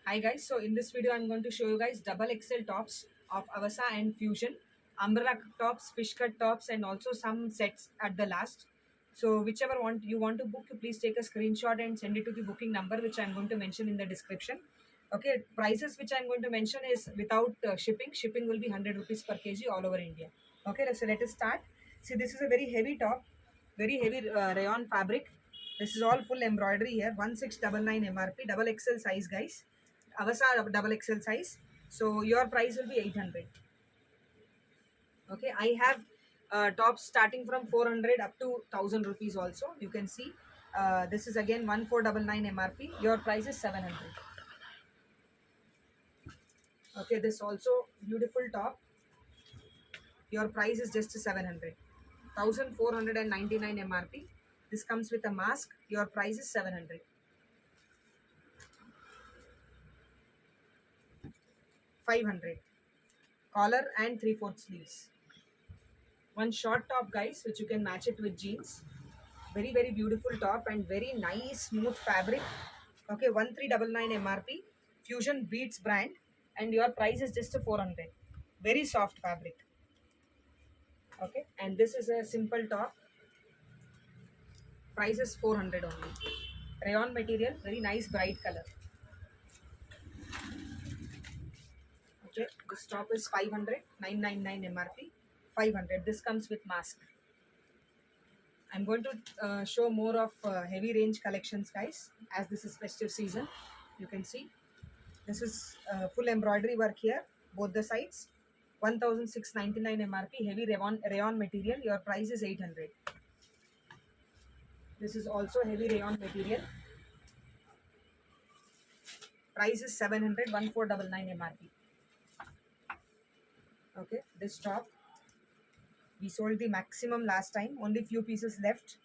Hi guys, so in this video I'm going to show you guys double XL tops of Avasa and Fusion, umbrella tops, fish cut tops and also some sets at the last. So whichever one you want to book, you please take a screenshot and send it to the booking number which I'm going to mention in the description. Okay, prices which I'm going to mention is without shipping. Shipping will be 100 rupees per kg all over India. Okay, so let us start. See, this is a very heavy top, very heavy rayon fabric. This is all full embroidery here. 1699 MRP, double XL size guys. Avasa double XL size. So your price will be 800. Okay, I have tops starting from 400 up to 1000 rupees also. You can see this is again 1499 MRP. Your price is 700. Okay, this also beautiful top. Your price is just 700. 1499 MRP. This comes with a mask. Your price is 700. 500. Collar and 3/4 sleeves. One short top guys which you can match it with jeans. Very beautiful top and very nice smooth fabric. Okay, 1399 MRP. Fusion Beats brand and your price is just 400. Very soft fabric. Okay, and this is a simple top. Price is 400 only. Rayon material, very nice bright color. Okay, this top is 500, 999 MRP. 500. This comes with mask. I'm going to show more of heavy range collections guys as this is festive season. You can see this is full embroidery work here, both the sides. 1699 MRP, heavy rayon material. Your price is 800. This is also heavy rayon material. Price is 700, 1499 MRP. Okay, this top we sold the maximum last time, only few pieces left.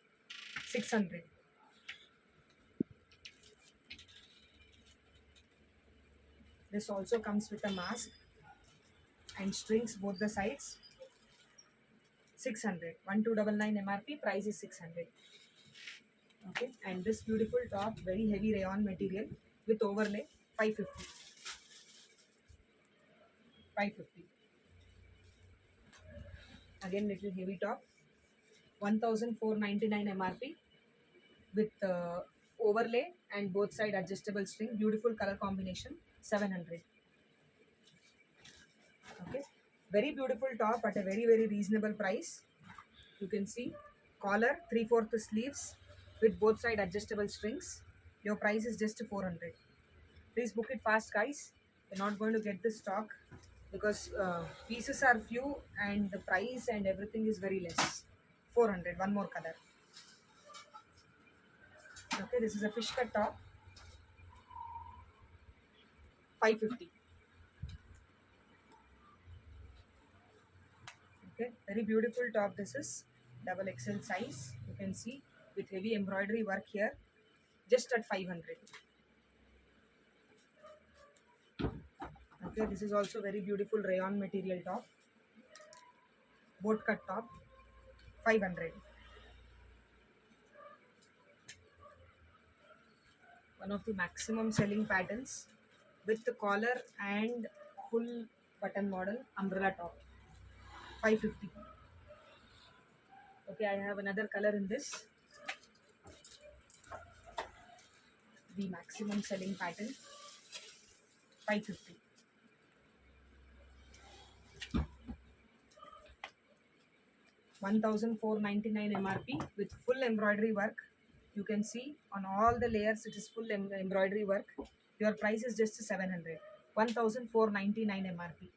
600. This also comes with a mask and strings both the sides. 600. 1299 MRP. Price is 600. Okay, and this beautiful top, very heavy rayon material with overlay. 550. 550. Again, little heavy top. 1499 MRP with overlay and both side adjustable string. Beautiful color combination. 700. Okay, very beautiful top at a very reasonable price. You can see collar, 3/4 sleeves with both side adjustable strings. Your price is just 400. Please book it fast guys. You're not going to get this stock because pieces are few and the price and everything is very less. 400. One more color. Okay, this is a fish cut top. 550. Okay, very beautiful top. This is double XL size. You can see with heavy embroidery work here. Just at 500. Okay, this is also very beautiful rayon material top. Boat cut top. 500. One of the maximum selling patterns with the collar and full button model umbrella top. 550. Okay, I have another color in this. The maximum selling pattern. 550. $1,499 MRP with full embroidery work. You can see on all the layers it is full embroidery work. Your price is just 700. 1,499 MRP.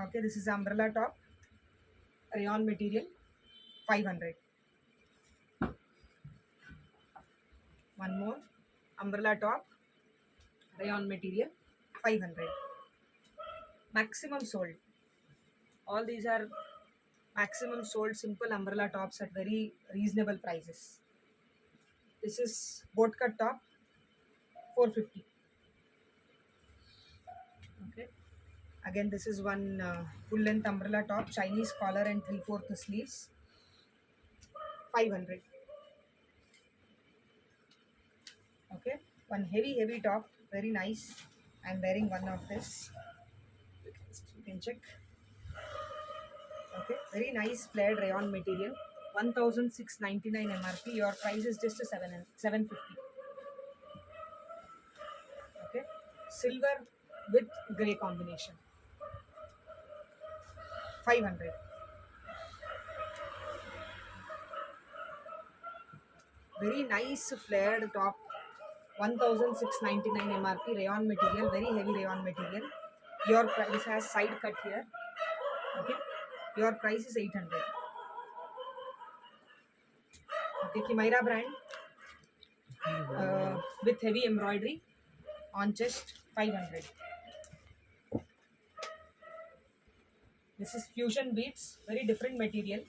Okay, this is umbrella top. Rayon material. 500. One more. Umbrella top. Rayon material. 500. Maximum sold. All these are maximum sold simple umbrella tops at very reasonable prices. This is boat cut top. 450. Okay. Again, this is one full length umbrella top, Chinese collar and 3/4 sleeves. 500. Okay. One heavy top, very nice. I'm wearing one of this. You can check. Okay, very nice flared rayon material. 1699 MRP. Your price is just a 750. Okay, silver with grey combination. 500. Very nice flared top. 1699 MRP rayon material. Very heavy rayon material. Your price has side cut here. Okay, your price is 800. Okay, Kimaira brand with heavy embroidery on chest, 500. This is fusion beads, very different material.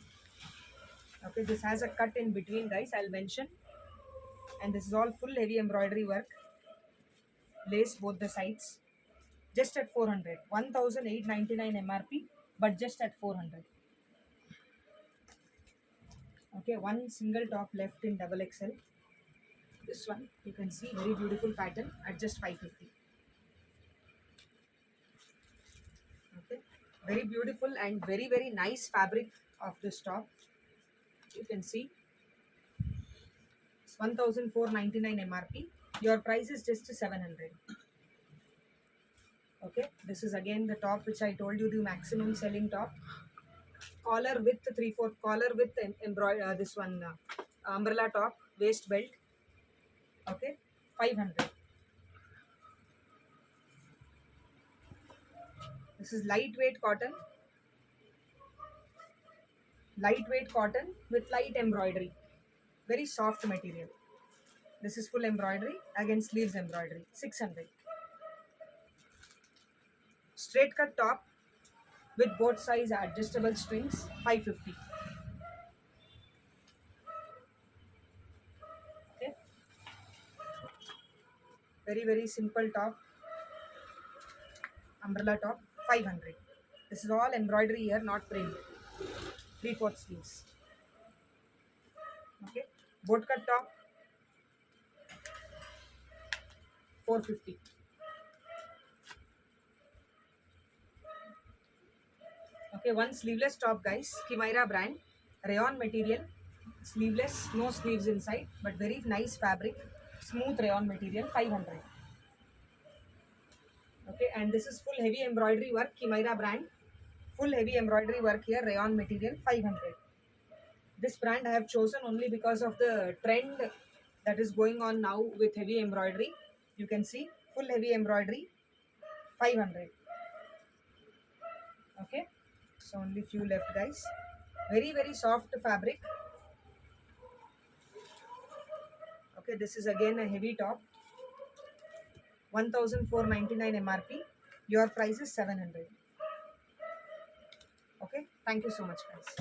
Okay, this has a cut in between, guys, I'll mention. And this is all full heavy embroidery work. Lace both the sides. Just at 400. 1899 MRP, but just at 400. Okay, one single top left in double XL. This one, you can see, very beautiful pattern at just 550. Okay, very beautiful and very nice fabric of this top. You can see it's 1499 MRP. Your price is just 700. Okay, this is again the top which I told you, the maximum selling top. Collar with 3/4 collar with embroidery. This one umbrella top, waist belt. Okay, 500. This is lightweight cotton. Lightweight cotton with light embroidery. Very soft material. This is full embroidery, again sleeves embroidery. 600. Straight cut top with both sides adjustable strings, 550. Okay. Very simple top. Umbrella top, 500. This is all embroidery here, not print. 3/4 sleeves. Okay. Boat cut top, 450. Okay, one sleeveless top, guys. Kimaira brand, rayon material, sleeveless, no sleeves inside, but very nice fabric, smooth rayon material, 500. Okay, and this is full heavy embroidery work, Kimaira brand, full heavy embroidery work here, rayon material, 500. This brand I have chosen only because of the trend that is going on now with heavy embroidery. You can see full heavy embroidery, 500. Okay, so only few left, guys. Very soft fabric. Okay, this is again a heavy top, 1499 MRP. Your price is 700. Okay, thank you so much, guys.